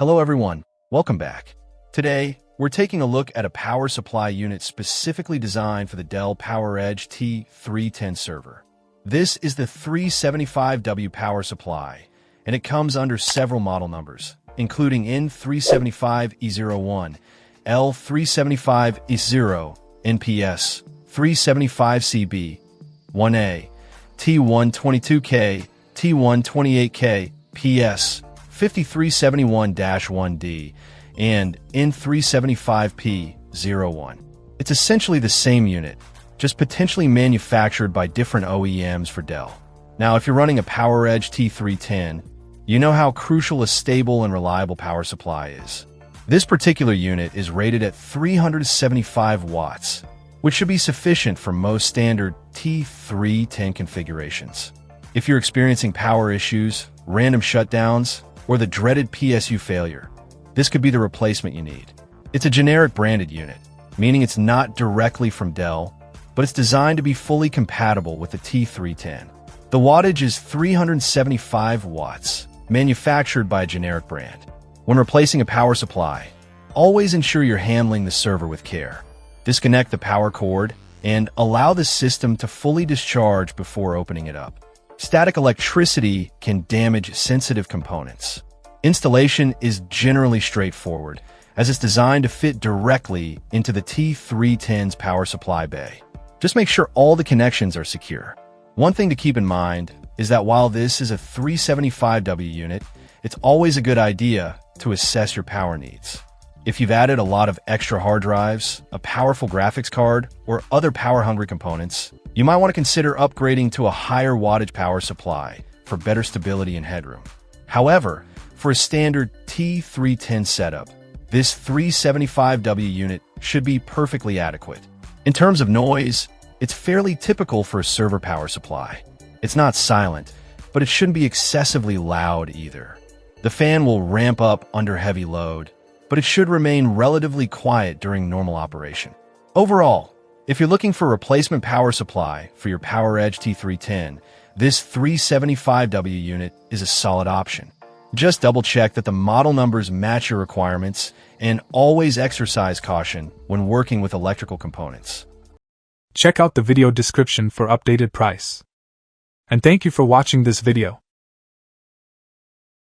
Hello everyone, welcome back. Today, we're taking a look at a power supply unit specifically designed for the Dell PowerEdge T310 server. This is the 375W power supply, and it comes under several model numbers, including N375E-01, L375E-0, NPS, 375CB, 1A, T122K, T128K, PS, 5371-1D, and N375E-01. It's essentially the same unit, just potentially manufactured by different OEMs for Dell. Now, if you're running a PowerEdge T310, you know how crucial a stable and reliable power supply is. This particular unit is rated at 375 watts, which should be sufficient for most standard T310 configurations. If you're experiencing power issues, random shutdowns, or the dreaded PSU failure, this could be the replacement you need. It's a generic branded unit, meaning it's not directly from Dell, but it's designed to be fully compatible with the T310. The wattage is 375 watts, manufactured by a generic brand. When replacing a power supply, always ensure you're handling the server with care. Disconnect the power cord and allow the system to fully discharge before opening it up. Static electricity can damage sensitive components. Installation is generally straightforward, as it's designed to fit directly into the T310's power supply bay. Just make sure all the connections are secure. One thing to keep in mind is that while this is a 375W unit, it's always a good idea to assess your power needs. If you've added a lot of extra hard drives, a powerful graphics card, or other power-hungry components, you might want to consider upgrading to a higher wattage power supply for better stability and headroom. However, for a standard T310 setup, this 375W unit should be perfectly adequate. In terms of noise, it's fairly typical for a server power supply. It's not silent, but it shouldn't be excessively loud either. The fan will ramp up under heavy load, but it should remain relatively quiet during normal operation. Overall, if you're looking for a replacement power supply for your PowerEdge T310, this 375W unit is a solid option. Just double-check that the model numbers match your requirements and always exercise caution when working with electrical components. Check out the video description for updated price. And thank you for watching this video.